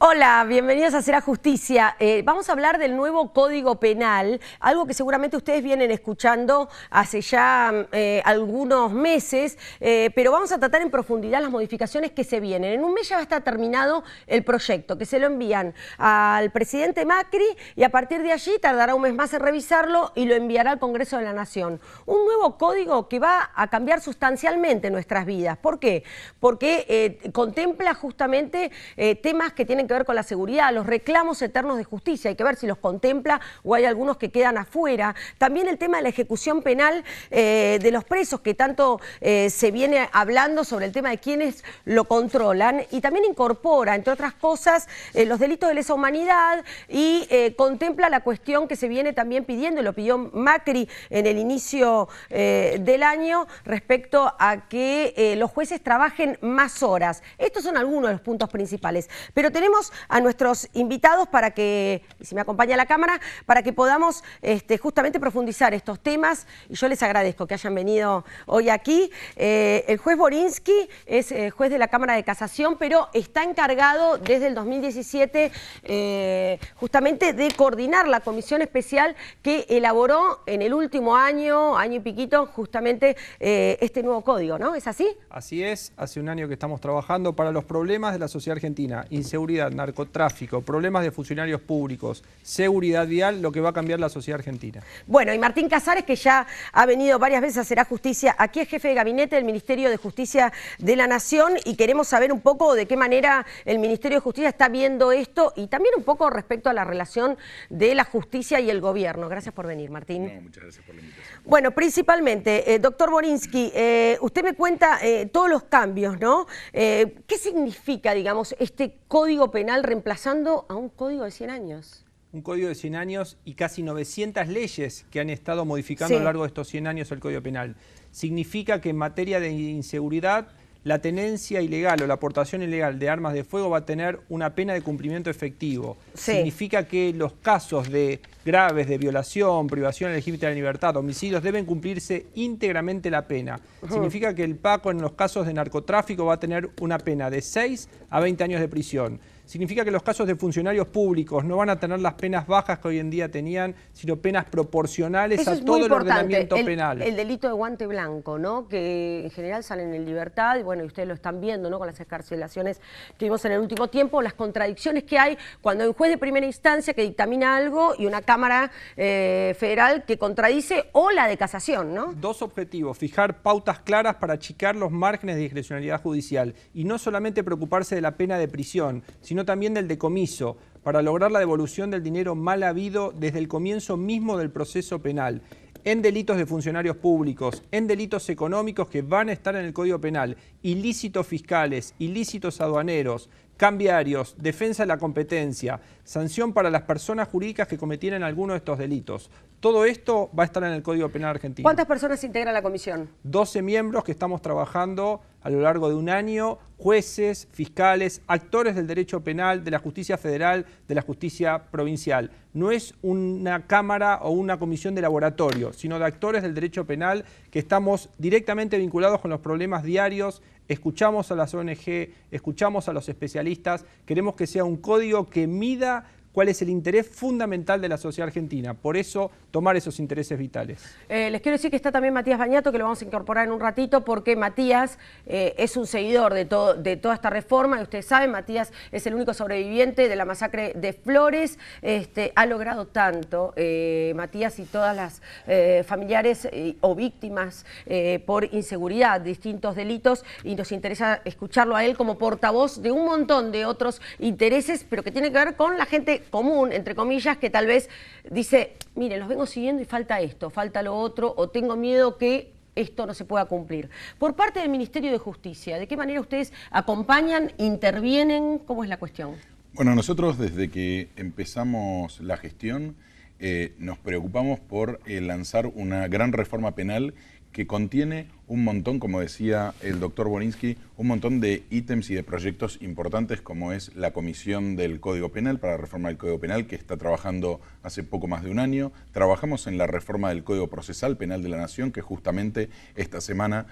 Hola, bienvenidos a Será Justicia. Vamos a hablar del nuevo Código Penal, algo que seguramente ustedes vienen escuchando hace ya algunos meses, pero vamos a tratar en profundidad las modificaciones que se vienen. En un mes ya va a estar terminado el proyecto, que se lo envían al presidente Macri y a partir de allí tardará un mes más en revisarlo y lo enviará al Congreso de la Nación. Un nuevo código que va a cambiar sustancialmente nuestras vidas. ¿Por qué? Porque contempla justamente temas que tienen que ver con la seguridad, los reclamos eternos de justicia, hay que ver si los contempla o hay algunos que quedan afuera. También el tema de la ejecución penal de los presos, que tanto se viene hablando sobre el tema de quiénes lo controlan, y también incorpora, entre otras cosas, los delitos de lesa humanidad y contempla la cuestión que se viene también pidiendo, y lo pidió Macri en el inicio del año, respecto a que los jueces trabajen más horas. Estos son algunos de los puntos principales, pero tenemos a nuestros invitados para que, si me acompaña la cámara, para que podamos justamente profundizar estos temas, y yo les agradezco que hayan venido hoy aquí. El juez Borinsky es juez de la Cámara de Casación, pero está encargado desde el 2017 justamente de coordinar la comisión especial que elaboró en el último año y piquito, justamente este nuevo código, ¿no? ¿Es así? Así es, hace un año que estamos trabajando para los problemas de la sociedad argentina: inseguridad, narcotráfico, problemas de funcionarios públicos, seguridad vial, lo que va a cambiar la sociedad argentina. Bueno, y Martín Casares, que ya ha venido varias veces a Será Justicia, aquí es jefe de gabinete del Ministerio de Justicia de la Nación, y queremos saber un poco de qué manera el Ministerio de Justicia está viendo esto y también un poco respecto a la relación de la justicia y el gobierno. Gracias por venir, Martín. No, muchas gracias por la invitación. Bueno, principalmente, doctor Borinsky, usted me cuenta todos los cambios, ¿no? ¿Qué significa, digamos, este Código Penal reemplazando a un código de 100 años? Un código de 100 años y casi 900 leyes que han estado modificando a lo largo de estos 100 años el Código Penal. Significa que en materia de inseguridad, la tenencia ilegal o la aportación ilegal de armas de fuego va a tener una pena de cumplimiento efectivo. Sí. Significa que los casos graves de violación, privación legítima de la libertad, homicidios, deben cumplirse íntegramente la pena. Significa que el PACO en los casos de narcotráfico va a tener una pena de 6 a 20 años de prisión. Significa que los casos de funcionarios públicos no van a tener las penas bajas que hoy en día tenían, sino penas proporcionales a todo el ordenamiento penal. El delito de guante blanco, ¿no? Que en general salen en libertad, y bueno, y ustedes lo están viendo, ¿no? Con las excarcelaciones que vimos en el último tiempo, las contradicciones que hay cuando hay un juez de primera instancia que dictamina algo y una Cámara Federal que contradice, o la de casación, ¿no? Dos objetivos: fijar pautas claras para achicar los márgenes de discrecionalidad judicial y no solamente preocuparse de la pena de prisión, sino también del decomiso, para lograr la devolución del dinero mal habido desde el comienzo mismo del proceso penal, en delitos de funcionarios públicos, en delitos económicos que van a estar en el Código Penal, ilícitos fiscales, ilícitos aduaneros, cambiarios, defensa de la competencia, sanción para las personas jurídicas que cometieran alguno de estos delitos. Todo esto va a estar en el Código Penal argentino. ¿Cuántas personas integra la comisión? 12 miembros que estamos trabajando a lo largo de un año: jueces, fiscales, actores del derecho penal, de la justicia federal, de la justicia provincial. No es una cámara o una comisión de laboratorio, sino de actores del derecho penal que estamos directamente vinculados con los problemas diarios. Escuchamos a las ONG, escuchamos a los especialistas, queremos que sea un código que mida cuál es el interés fundamental de la sociedad argentina. Por eso, tomar esos intereses vitales. Les quiero decir que está también Matías Bañato, que lo vamos a incorporar en un ratito, porque Matías es un seguidor de toda esta reforma, y ustedes saben, Matías es el único sobreviviente de la masacre de Flores. Ha logrado tanto, Matías, y todas las familiares o víctimas por inseguridad, distintos delitos, y nos interesa escucharlo a él como portavoz de un montón de otros intereses, pero que tiene que ver con la gente común, entre comillas, que tal vez dice: mire, los vengo siguiendo y falta esto, falta lo otro, o tengo miedo que esto no se pueda cumplir. Por parte del Ministerio de Justicia, ¿de qué manera ustedes acompañan, intervienen? ¿Cómo es la cuestión? Bueno, nosotros desde que empezamos la gestión nos preocupamos por lanzar una gran reforma penal que contiene un montón, como decía el doctor Borinsky, un montón de ítems y de proyectos importantes, como es la Comisión del Código Penal para la reforma del Código Penal, que está trabajando hace poco más de un año. Trabajamos en la reforma del Código Procesal Penal de la Nación, que justamente esta semana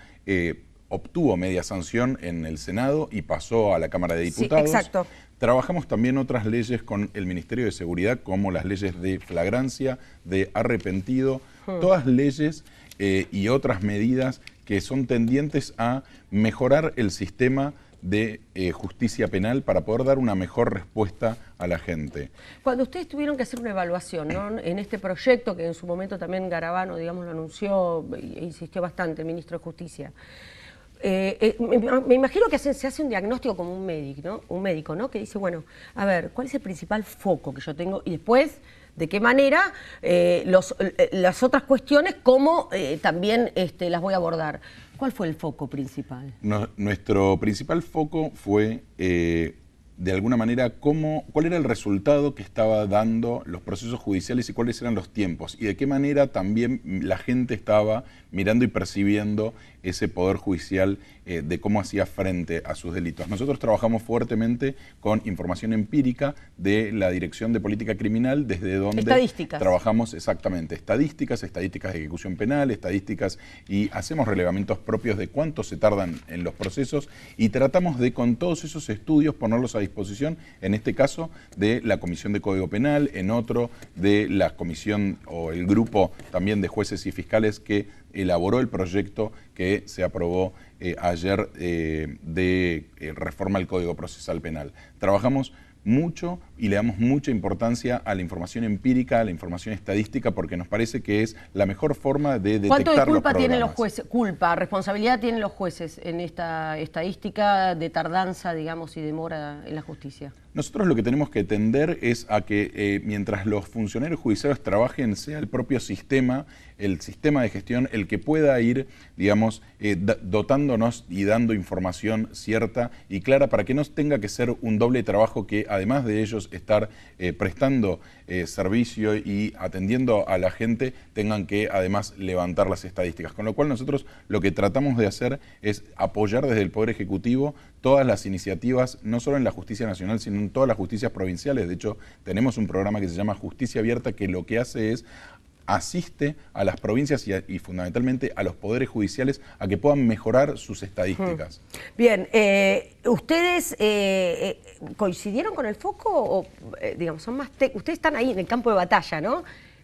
obtuvo media sanción en el Senado y pasó a la Cámara de Diputados. Sí, exacto. Trabajamos también otras leyes con el Ministerio de Seguridad, como las leyes de flagrancia, de arrepentido, todas leyes y otras medidas que son tendientes a mejorar el sistema de justicia penal para poder dar una mejor respuesta a la gente. Cuando ustedes tuvieron que hacer una evaluación, ¿no?, en este proyecto, que en su momento también Garabano, digamos, lo anunció e insistió bastante el ministro de Justicia, me imagino que se hace un diagnóstico como un médico, ¿no? Que dice, bueno, a ver, ¿cuál es el principal foco que yo tengo? Y después, ¿de qué manera las otras cuestiones, cómo también las voy a abordar? ¿Cuál fue el foco principal? Nuestro principal foco fue, de alguna manera, cuál era el resultado que estaba dando los procesos judiciales y cuáles eran los tiempos, y de qué manera también la gente estaba mirando y percibiendo ese poder judicial de cómo hacía frente a sus delitos. Nosotros trabajamos fuertemente con información empírica de la Dirección de Política Criminal, desde donde trabajamos exactamente estadísticas de ejecución penal, estadísticas, y hacemos relevamientos propios de cuánto se tardan en los procesos, y tratamos de, con todos esos estudios, ponerlos a disposición, en este caso de la Comisión de Código Penal, en otro de la comisión o el grupo también de jueces y fiscales que elaboró el proyecto que se aprobó ayer de reforma al Código Procesal Penal. Trabajamos mucho y le damos mucha importancia a la información empírica, a la información estadística, porque nos parece que es la mejor forma de detectar los problemas. ¿Cuánto de culpa tienen los jueces? Responsabilidad tienen los jueces en esta estadística de tardanza, digamos, y demora en la justicia? Nosotros lo que tenemos que tender es a que mientras los funcionarios judiciales trabajen, sea el propio sistema, el sistema de gestión, el que pueda ir, digamos, dotándonos y dando información cierta y clara, para que no tenga que ser un doble trabajo, que además de ellos estar prestando servicio y atendiendo a la gente, tengan que además levantar las estadísticas. Con lo cual nosotros lo que tratamos de hacer es apoyar desde el Poder Ejecutivo todas las iniciativas, no solo en la justicia nacional, sino en todas las justicias provinciales. De hecho, tenemos un programa que se llama Justicia Abierta, que lo que hace es asiste a las provincias y fundamentalmente a los poderes judiciales a que puedan mejorar sus estadísticas. Bien, ¿ustedes coincidieron con el foco o, digamos, son más ustedes están ahí en el campo de batalla, ¿no?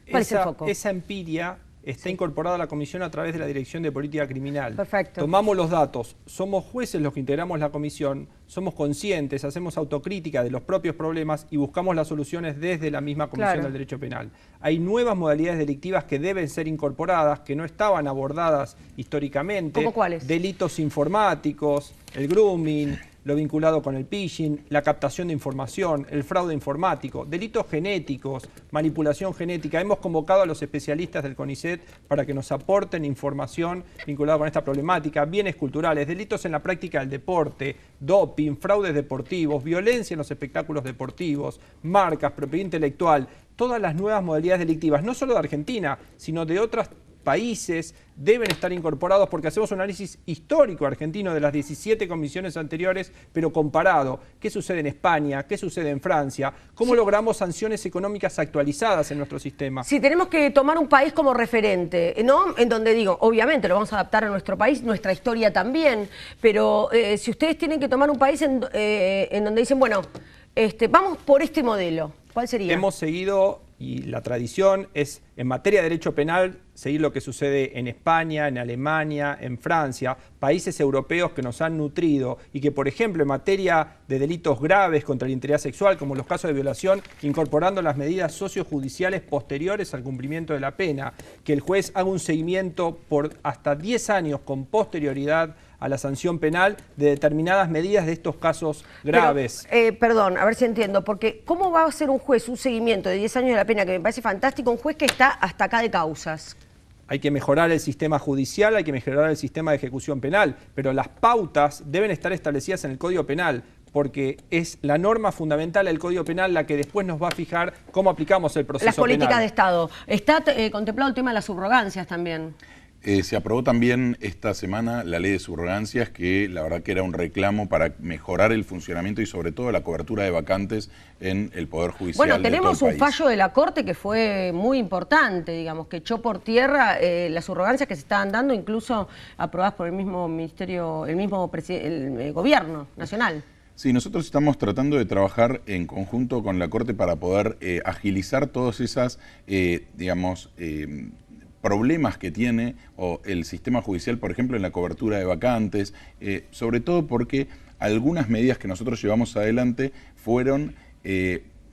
¿Cuál es el foco? Esa empiria está incorporada a la comisión a través de la Dirección de Política Criminal. Perfecto. Tomamos los datos, somos jueces los que integramos la comisión, somos conscientes, hacemos autocrítica de los propios problemas y buscamos las soluciones desde la misma Comisión del Derecho Penal. Hay nuevas modalidades delictivas que deben ser incorporadas, que no estaban abordadas históricamente. ¿Cómo cuáles? Delitos informáticos, el grooming, lo vinculado con el phishing, la captación de información, el fraude informático, delitos genéticos, manipulación genética. Hemos convocado a los especialistas del CONICET para que nos aporten información vinculada con esta problemática, bienes culturales, delitos en la práctica del deporte, doping, fraudes deportivos, violencia en los espectáculos deportivos, marcas, propiedad intelectual, todas las nuevas modalidades delictivas, no solo de Argentina, sino de otras países, deben estar incorporados, porque hacemos un análisis histórico argentino de las 17 comisiones anteriores, pero comparado, ¿qué sucede en España? ¿Qué sucede en Francia? ¿Cómo logramos sanciones económicas actualizadas en nuestro sistema? Si tenemos que tomar un país como referente, ¿no? En donde digo, obviamente lo vamos a adaptar a nuestro país, nuestra historia también, pero si ustedes tienen que tomar un país en donde dicen, bueno, vamos por este modelo, ¿cuál sería? Hemos seguido, y la tradición es, en materia de derecho penal, seguir lo que sucede en España, en Alemania, en Francia, países europeos que nos han nutrido y que, por ejemplo, en materia de delitos graves contra la integridad sexual, como los casos de violación, incorporando las medidas sociojudiciales posteriores al cumplimiento de la pena, que el juez haga un seguimiento por hasta 10 años con posterioridad a la sanción penal de determinadas medidas de estos casos graves. Pero, perdón, a ver si entiendo, porque ¿cómo va a hacer un juez un seguimiento de 10 años de la pena, que me parece fantástico, un juez que está hasta acá de causas? Hay que mejorar el sistema judicial, hay que mejorar el sistema de ejecución penal, pero las pautas deben estar establecidas en el Código Penal, porque es la norma fundamental del Código Penal la que después nos va a fijar cómo aplicamos el proceso penal. Las políticas de Estado. ¿Está contemplado el tema de las subrogancias también? Se aprobó también esta semana la ley de subrogancias, que la verdad que era un reclamo para mejorar el funcionamiento y sobre todo la cobertura de vacantes en el Poder Judicial. Bueno, tenemos de todo un el país. fallo de la Corte que fue muy importante, digamos, que echó por tierra las subrogancias que se estaban dando, incluso aprobadas por el mismo ministerio, el gobierno nacional. Sí, nosotros estamos tratando de trabajar en conjunto con la Corte para poder agilizar todas esas, digamos, problemas que tiene el sistema judicial, por ejemplo, en la cobertura de vacantes, sobre todo porque algunas medidas que nosotros llevamos adelante fueron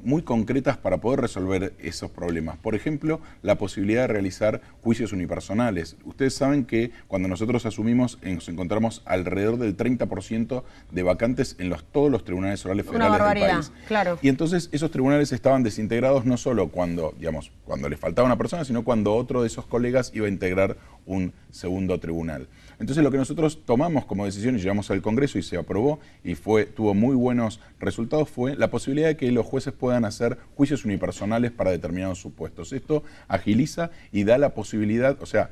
muy concretas para poder resolver esos problemas. Por ejemplo, la posibilidad de realizar juicios unipersonales. Ustedes saben que cuando nosotros asumimos, nos encontramos alrededor del 30% de vacantes en todos los tribunales orales federales del país. Claro. Y entonces esos tribunales estaban desintegrados no solo cuando les faltaba una persona, sino cuando otro de esos colegas iba a integrar un segundo tribunal. Entonces lo que nosotros tomamos como decisión y llevamos al Congreso y se aprobó y tuvo muy buenos resultados fue la posibilidad de que los jueces puedan hacer juicios unipersonales para determinados supuestos. Esto agiliza y da la posibilidad, o sea,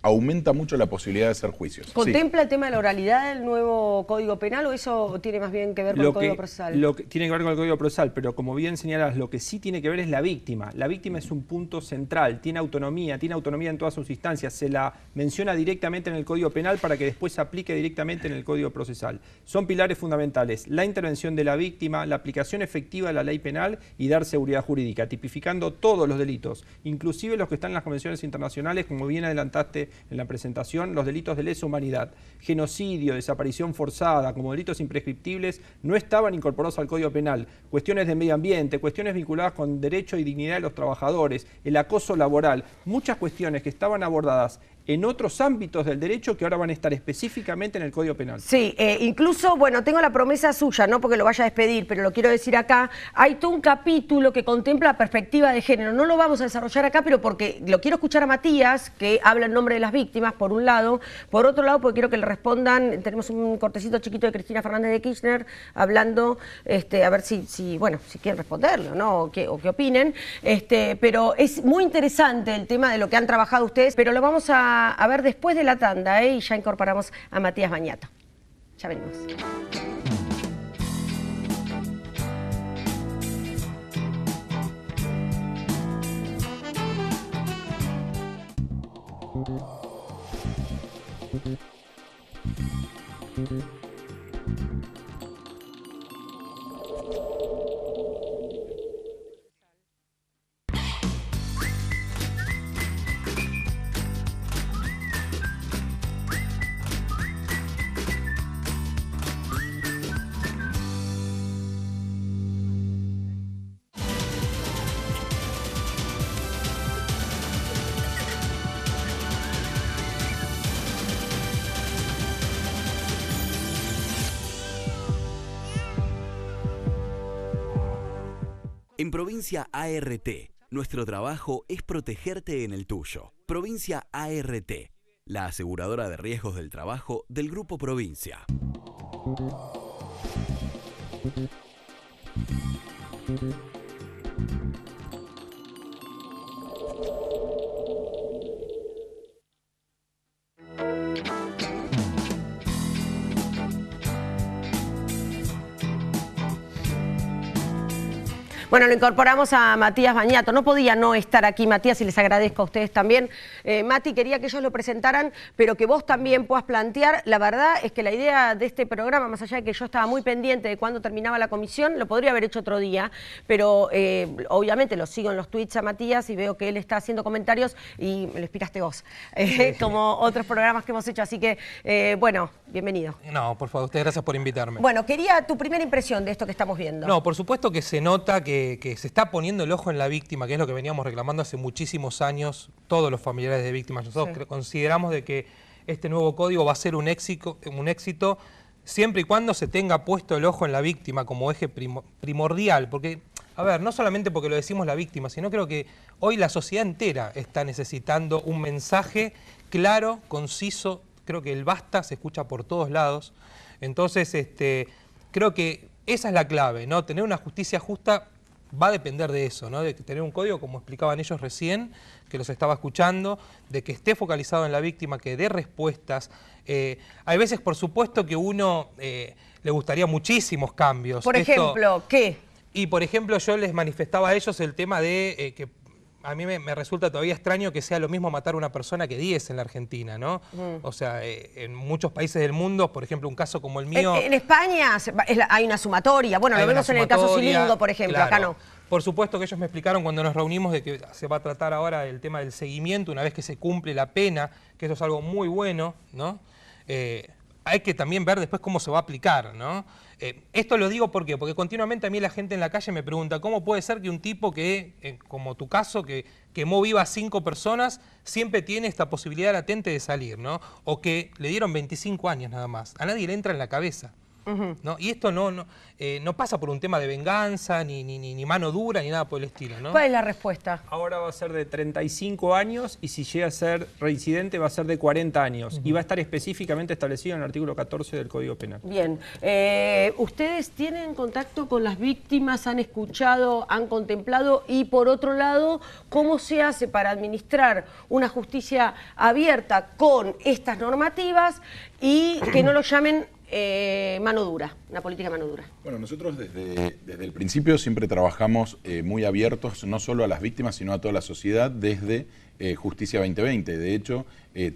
aumenta mucho la posibilidad de hacer juicios. ¿Contempla el tema de la oralidad del nuevo Código Penal o eso tiene más bien que ver con el Código Procesal? Lo que tiene que ver con el Código Procesal, pero como bien señalas, lo que sí tiene que ver es la víctima. La víctima es un punto central, tiene autonomía en todas sus instancias, se la menciona directamente en el Código Penal para que después se aplique directamente en el Código Procesal. Son pilares fundamentales: la intervención de la víctima, la aplicación efectiva de la ley penal y dar seguridad jurídica, tipificando todos los delitos, inclusive los que están en las convenciones internacionales, como bien adelantaste en la presentación. Los delitos de lesa humanidad, genocidio, desaparición forzada, como delitos imprescriptibles, no estaban incorporados al Código Penal. Cuestiones de medio ambiente, cuestiones vinculadas con derecho y dignidad de los trabajadores, el acoso laboral, muchas cuestiones que estaban abordadas en otros ámbitos del derecho que ahora van a estar específicamente en el Código Penal. Sí, incluso, bueno, tengo la promesa suya, no porque lo vaya a despedir, pero lo quiero decir acá, hay todo un capítulo que contempla perspectiva de género. No lo vamos a desarrollar acá, pero porque lo quiero escuchar a Matías, que habla en nombre de las víctimas, por un lado. Por otro lado, porque quiero que le respondan, tenemos un cortecito chiquito de Cristina Fernández de Kirchner, hablando, a ver si quieren responderlo, ¿no? O qué opinen. Pero es muy interesante el tema de lo que han trabajado ustedes, pero lo vamos a ver después de la tanda, y ya incorporamos a Matías Bañato. Ya venimos. En Provincia ART, nuestro trabajo es protegerte en el tuyo. Provincia ART, la aseguradora de riesgos del trabajo del Grupo Provincia. Bueno, lo incorporamos a Matías Bañato. No podía no estar aquí, Matías, y les agradezco a ustedes también. Mati, quería que ellos lo presentaran, pero que vos también puedas plantear. La verdad es que la idea de este programa, más allá de que yo estaba muy pendiente de cuándo terminaba la comisión, lo podría haber hecho otro día, pero obviamente lo sigo en los tweets a Matías y veo que él está haciendo comentarios y me lo inspiraste vos, como otros programas que hemos hecho. Así que, bueno, bienvenido. No, por favor, ustedes gracias por invitarme. Bueno, quería tu primera impresión de esto que estamos viendo. No, por supuesto que se nota que se está poniendo el ojo en la víctima, que es lo que veníamos reclamando hace muchísimos años todos los familiares de víctimas. Nosotros consideramos de que este nuevo código va a ser un éxito siempre y cuando se tenga puesto el ojo en la víctima como eje primordial, porque, a ver, no solamente porque lo decimos la víctima, sino creo que hoy la sociedad entera está necesitando un mensaje claro, conciso. Creo que el basta se escucha por todos lados. Entonces, creo que esa es la clave, ¿no? Tener una justicia justa va a depender de eso, ¿no? De tener un código, como explicaban ellos recién, que los estaba escuchando, de que esté focalizado en la víctima, que dé respuestas. Hay veces, por supuesto, que uno le gustaría muchísimos cambios. Por ejemplo, ¿qué? Y, por ejemplo, yo les manifestaba a ellos el tema de que a mí me resulta todavía extraño que sea lo mismo matar a una persona que 10 en la Argentina, ¿no? O sea, en muchos países del mundo, por ejemplo, un caso como el mío... En España hay una sumatoria. Bueno, lo vemos en el caso Silingo, por ejemplo, claro. Acá no. Por supuesto que ellos me explicaron cuando nos reunimos de que se va a tratar ahora el tema del seguimiento una vez que se cumple la pena, que eso es algo muy bueno, ¿no? Hay que también ver después cómo se va a aplicar, ¿no? Esto lo digo ¿por qué? Porque continuamente a mí la gente en la calle me pregunta ¿cómo puede ser que un tipo que, como tu caso, que quemó viva a 5 personas, siempre tiene esta posibilidad latente de salir, ¿no? O que le dieron 25 años nada más. A nadie le entra en la cabeza. ¿No? Y esto no pasa por un tema de venganza, ni mano dura, ni nada por el estilo, ¿no? ¿Cuál es la respuesta? Ahora va a ser de 35 años y si llega a ser reincidente va a ser de 40 años. Y va a estar específicamente establecido en el artículo 14 del Código Penal. Bien. ¿Ustedes tienen contacto con las víctimas? ¿Han escuchado? ¿Han contemplado? Y por otro lado, ¿cómo se hace para administrar una justicia abierta con estas normativas y que no lo llamen mano dura, una política mano dura? Bueno, nosotros desde el principio siempre trabajamos muy abiertos, no solo a las víctimas, sino a toda la sociedad, desde Justicia 2020. De hecho,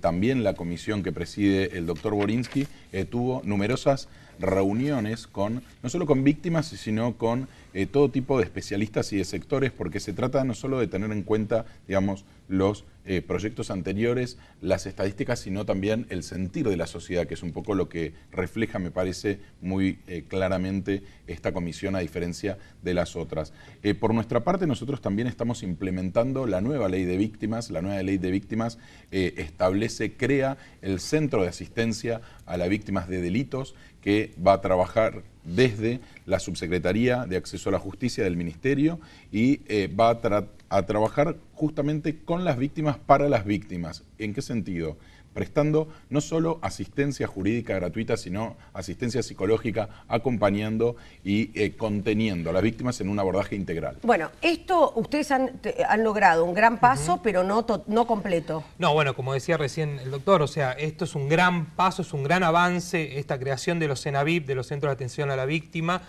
también la comisión que preside el doctor Borinsky tuvo numerosas reuniones no solo con víctimas, sino con todo tipo de especialistas y de sectores, porque se trata no solo de tener en cuenta, digamos, los proyectos anteriores, las estadísticas, sino también el sentir de la sociedad, que es un poco lo que refleja, me parece, muy claramente esta comisión a diferencia de las otras. Por nuestra parte, nosotros también estamos implementando la nueva ley de víctimas. La nueva ley de víctimas crea el Centro de Asistencia a las Víctimas de Delitos, que va a trabajar desde la Subsecretaría de Acceso a la Justicia del Ministerio y va a trabajar justamente con las víctimas para las víctimas. ¿En qué sentido? Prestando no solo asistencia jurídica gratuita, sino asistencia psicológica, acompañando y conteniendo a las víctimas en un abordaje integral. Bueno, esto ustedes han logrado un gran paso, pero no completo. No, bueno, como decía recién el doctor, o sea, esto es un gran paso, es un gran avance, esta creación de los CENAVIP, de los Centros de Atención a la Víctima.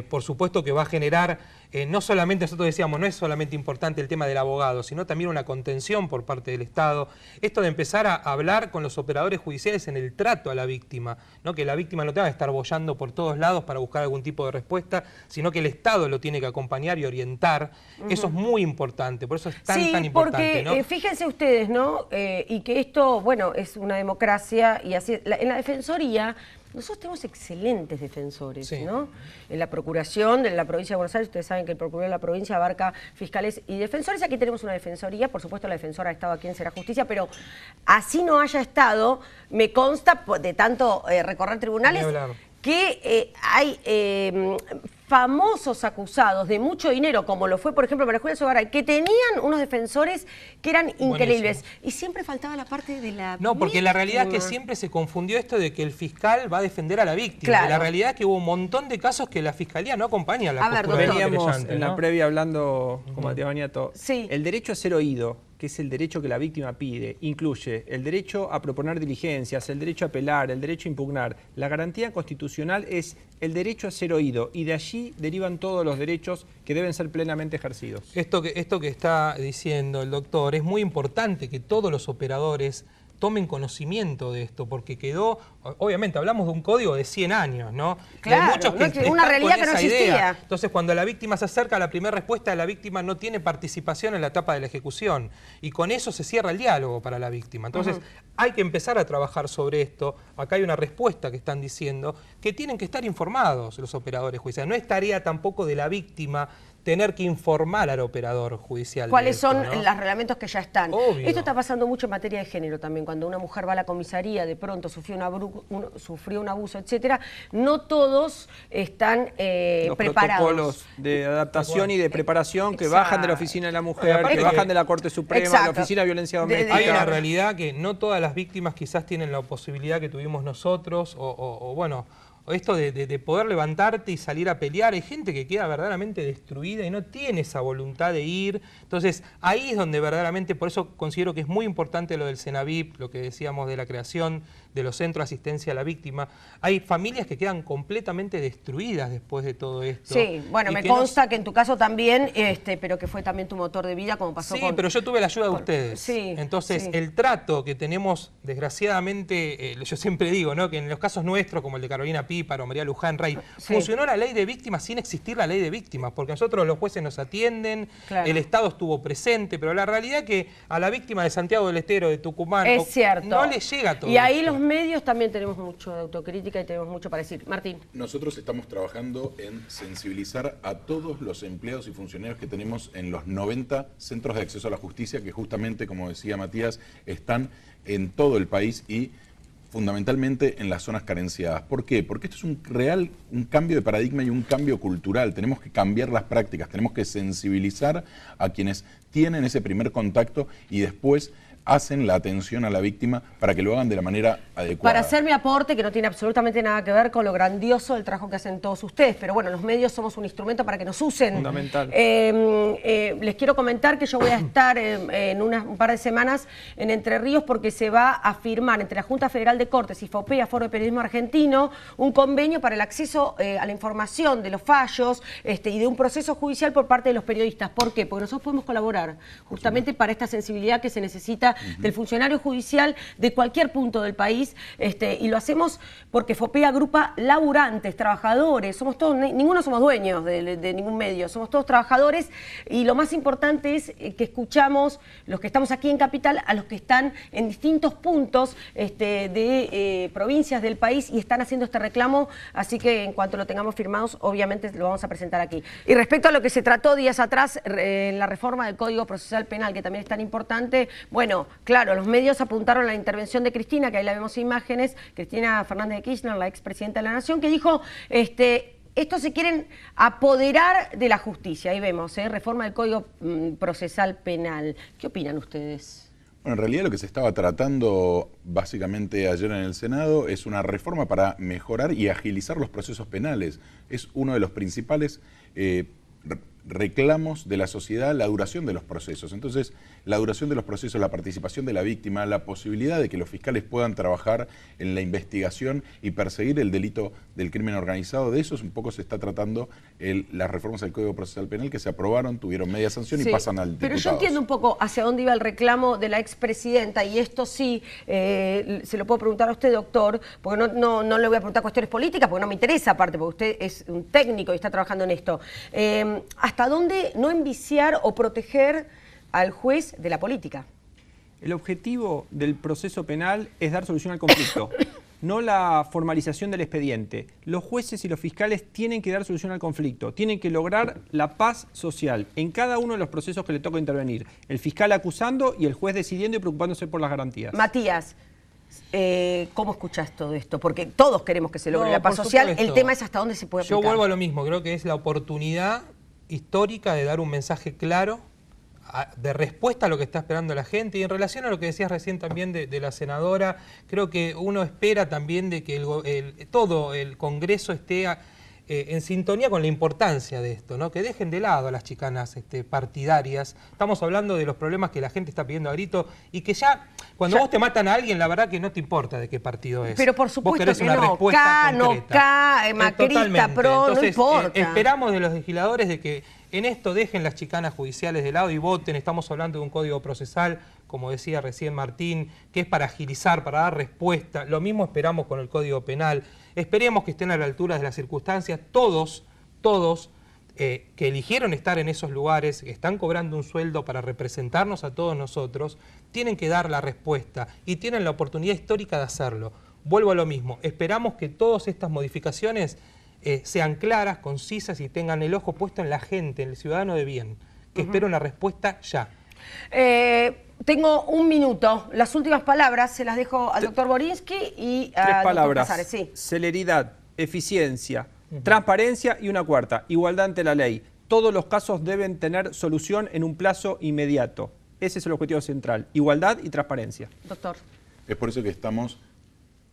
Por supuesto que va a generar, no solamente, nosotros decíamos, no es solamente importante el tema del abogado, sino también una contención por parte del Estado. Esto de empezar a hablar con los operadores judiciales en el trato a la víctima, ¿no? Que la víctima no tenga que estar boyando por todos lados para buscar algún tipo de respuesta, sino que el Estado lo tiene que acompañar y orientar. Eso es muy importante, por eso es tan importante. Sí, porque fíjense ustedes, ¿no? Y que esto, bueno, es una democracia y así, en la Defensoría. Nosotros tenemos excelentes defensores, sí, ¿no? En la Procuración de la Provincia de Buenos Aires, ustedes saben que el Procurador de la Provincia abarca fiscales y defensores. Aquí tenemos una defensoría, por supuesto la defensora ha estado aquí en Será Justicia, pero así no haya estado, me consta de tanto recorrer tribunales que hay famosos acusados de mucho dinero, como lo fue, por ejemplo, María Julia Sogaray, que tenían unos defensores que eran increíbles. Buenísimo. Y siempre faltaba la parte de la víctima. No, porque la realidad es que siempre se confundió esto de que el fiscal va a defender a la víctima. Claro. La realidad es que hubo un montón de casos que la Fiscalía no acompaña a la postura del Veníamos querellante, en la previa hablando con Matías Bañato. Sí. El derecho a ser oído, que es el derecho que la víctima pide, incluye el derecho a proponer diligencias, el derecho a apelar, el derecho a impugnar. La garantía constitucional es el derecho a ser oído y de allí derivan todos los derechos que deben ser plenamente ejercidos. Esto que está diciendo el doctor, es muy importante que todos los operadores tomen conocimiento de esto, porque quedó, obviamente hablamos de un código de 100 años, ¿no? Claro, muchos que no, una realidad que no existía. Idea. Entonces, cuando la víctima se acerca, la primera respuesta de la víctima no tiene participación en la etapa de la ejecución, y con eso se cierra el diálogo para la víctima. Entonces, hay que empezar a trabajar sobre esto. Acá hay una respuesta que están diciendo que tienen que estar informados los operadores judiciales. No es tarea tampoco de la víctima tener que informar al operador judicial. ¿Cuáles son los reglamentos que ya están? Obvio. Esto está pasando mucho en materia de género también. Cuando una mujer va a la comisaría, de pronto sufrió un abuso, etcétera, no todos están los preparados. Protocolos de adaptación y de preparación que bajan de la oficina de la mujer, que bajan de la Corte Suprema, de la oficina de violencia doméstica. Hay una realidad que no todas las víctimas quizás tienen la posibilidad que tuvimos nosotros, bueno, esto de poder levantarte y salir a pelear. Hay gente que queda verdaderamente destruida y no tiene esa voluntad de ir. Entonces, ahí es donde verdaderamente, por eso considero que es muy importante lo del Cenavip, lo que decíamos de la creación de los centros de asistencia a la víctima. Hay familias que quedan completamente destruidas después de todo esto. Sí, bueno, me consta que en tu caso también, pero que fue también tu motor de vida, como pasó con... Sí, pero yo tuve la ayuda de ustedes. Sí, entonces, sí. el trato que tenemos, desgraciadamente, yo siempre digo, ¿no?, que en los casos nuestros, como el de Carolina Píparo, María Luján Rey, funcionó la ley de víctimas sin existir la ley de víctimas, porque nosotros los jueces nos atienden, el Estado estuvo presente, pero la realidad es que a la víctima de Santiago del Estero, de Tucumán, es cierto, no le llega todo y ahí esto. los medios también tenemos mucho de autocrítica y tenemos mucho para decir. Martín. Nosotros estamos trabajando en sensibilizar a todos los empleados y funcionarios que tenemos en los 90 centros de acceso a la justicia, que justamente, como decía Matías, están en todo el país y fundamentalmente en las zonas carenciadas. ¿Por qué? Porque esto es un cambio de paradigma y un cambio cultural. Tenemos que cambiar las prácticas, tenemos que sensibilizar a quienes tienen ese primer contacto y después hacen la atención a la víctima para que lo hagan de la manera adecuada. Para hacer mi aporte, que no tiene absolutamente nada que ver con lo grandioso del trabajo que hacen todos ustedes, pero bueno, los medios somos un instrumento para que nos usen. Fundamental. Les quiero comentar que yo voy a estar en un par de semanas en Entre Ríos porque se va a firmar entre la Junta Federal de Cortes y FOPEA, Foro de Periodismo Argentino, un convenio para el acceso a la información de los fallos y de un proceso judicial por parte de los periodistas. ¿Por qué? Porque nosotros podemos colaborar justamente para esta sensibilidad que se necesita del funcionario judicial de cualquier punto del país, y lo hacemos porque FOPEA agrupa laburantes, trabajadores, somos todos, ninguno somos dueños de ningún medio, somos todos trabajadores, y lo más importante es que escuchamos los que estamos aquí en Capital a los que están en distintos puntos de provincias del país y están haciendo este reclamo, así que en cuanto lo tengamos firmados, obviamente lo vamos a presentar aquí. Y respecto a lo que se trató días atrás, en la reforma del Código Procesal Penal, que también es tan importante, bueno, claro, los medios apuntaron a la intervención de Cristina, que ahí la vemos imágenes, Cristina Fernández de Kirchner, la expresidenta de la Nación, que dijo, estos se quieren apoderar de la justicia. Ahí vemos, reforma del Código Procesal Penal. ¿Qué opinan ustedes? Bueno, en realidad lo que se estaba tratando básicamente ayer en el Senado es una reforma para mejorar y agilizar los procesos penales. Es uno de los principales reclamos de la sociedad, la duración de los procesos. Entonces, la duración de los procesos, la participación de la víctima, la posibilidad de que los fiscales puedan trabajar en la investigación y perseguir el delito del crimen organizado, de eso un poco se está tratando las reformas del Código Procesal Penal que se aprobaron, tuvieron media sanción y pasan al diputado. Pero yo entiendo un poco hacia dónde iba el reclamo de la expresidenta, y esto sí, se lo puedo preguntar a usted, doctor, porque no le voy a preguntar cuestiones políticas, porque no me interesa aparte, porque usted es un técnico y está trabajando en esto. ¿Hasta dónde no enviciar o proteger al juez de la política? El objetivo del proceso penal es dar solución al conflicto, no la formalización del expediente. Los jueces y los fiscales tienen que dar solución al conflicto, tienen que lograr la paz social en cada uno de los procesos que le toca intervenir. El fiscal acusando y el juez decidiendo y preocupándose por las garantías. Matías, ¿cómo escuchás todo esto? Porque todos queremos que se logre la paz social, supuesto. el tema es hasta dónde se puede aplicar. Yo vuelvo a lo mismo, creo que es la oportunidad histórica de dar un mensaje claro de respuesta a lo que está esperando la gente. Y en relación a lo que decías recién también de la senadora, creo que uno espera también de que todo el Congreso esté en sintonía con la importancia de esto, ¿no? Que dejen de lado a las chicanas partidarias. Estamos hablando de los problemas que la gente está pidiendo a grito y que ya, cuando vos te matan a alguien, la verdad que no te importa de qué partido es. Pero por supuesto que no, K, no K, macrista, pro, entonces, no importa. Esperamos de los legisladores de que en esto dejen las chicanas judiciales de lado y voten. Estamos hablando de un código procesal, como decía recién Martín, que es para agilizar, para dar respuesta. Lo mismo esperamos con el Código Penal. Esperemos que estén a la altura de las circunstancias. Todos que eligieron estar en esos lugares, que están cobrando un sueldo para representarnos a todos nosotros, tienen que dar la respuesta y tienen la oportunidad histórica de hacerlo. Vuelvo a lo mismo. Esperamos que todas estas modificaciones sean claras, concisas y tengan el ojo puesto en la gente, en el ciudadano de bien, que espera una respuesta ya. Tengo un minuto. Las últimas palabras se las dejo al doctor Borinsky y al Tres doctor palabras: Casares. Sí. celeridad, eficiencia, transparencia y una cuarta: igualdad ante la ley. Todos los casos deben tener solución en un plazo inmediato. Ese es el objetivo central: igualdad y transparencia. Doctor. Es por eso que estamos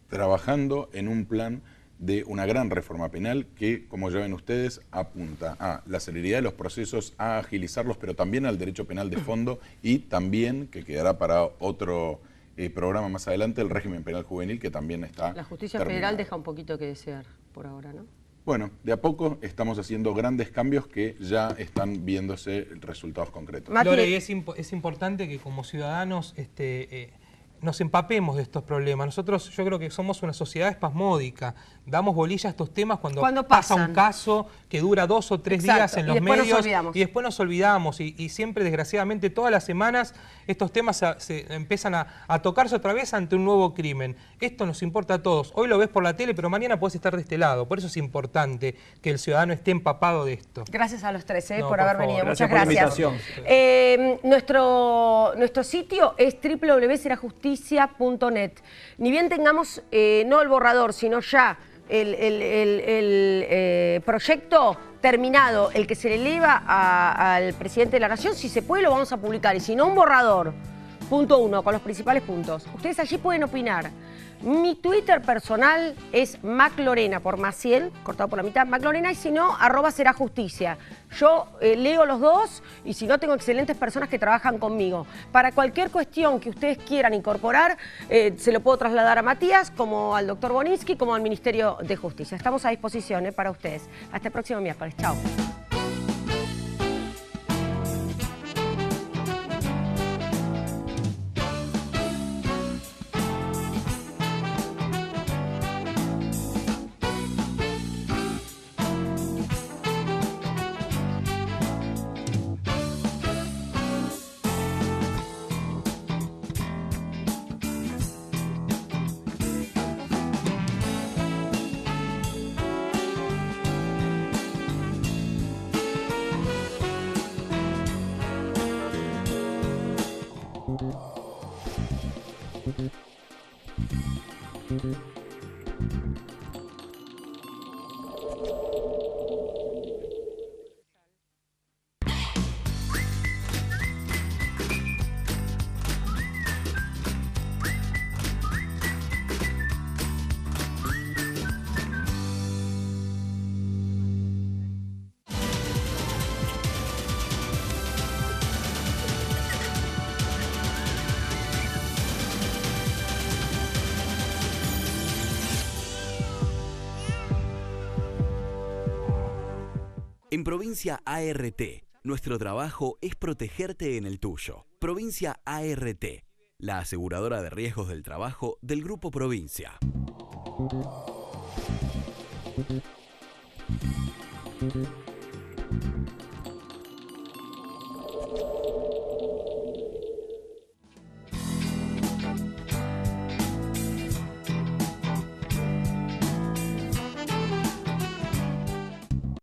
trabajando en un plan de una gran reforma penal que, como ya ven ustedes, apunta a la celeridad de los procesos, a agilizarlos, pero también al derecho penal de fondo y también, que quedará para otro programa más adelante, el régimen penal juvenil, que también está La justicia terminado. federal deja un poquito que desear por ahora, ¿no? Bueno, de a poco estamos haciendo grandes cambios que ya están viéndose resultados concretos. Mati, Lore, y es importante que como ciudadanos nos empapemos de estos problemas. Nosotros, yo creo que somos una sociedad espasmódica. Damos bolilla a estos temas cuando pasa pasan. un caso que dura 2 o 3 Exacto, días en y los después nos medios olvidamos. y después nos olvidamos. Y siempre, desgraciadamente, todas las semanas estos temas se empiezan a tocarse otra vez ante un nuevo crimen. Esto nos importa a todos. Hoy lo ves por la tele, pero mañana podés estar de este lado. Por eso es importante que el ciudadano esté empapado de esto. gracias a los tres No, por por haber favor. venido. Gracias Muchas por la gracias. Nuestro sitio es www.serajusticia.net. Ni bien tengamos no el borrador, sino ya el proyecto terminado, el que se le eleva al presidente de la Nación, si se puede lo vamos a publicar, y si no un borrador, punto 1, con los principales puntos. Ustedes allí pueden opinar. Mi Twitter personal es Maclorena, por Maciel, cortado por la mitad, Maclorena, y si no, @serajusticia. Yo leo los dos y si no, tengo excelentes personas que trabajan conmigo. Para cualquier cuestión que ustedes quieran incorporar, se lo puedo trasladar a Matías, como al doctor Boninsky, como al Ministerio de Justicia. Estamos a disposición para ustedes. Hasta el próximo miércoles. Chao. En Provincia ART, nuestro trabajo es protegerte en el tuyo. Provincia ART, la aseguradora de riesgos del trabajo del Grupo Provincia.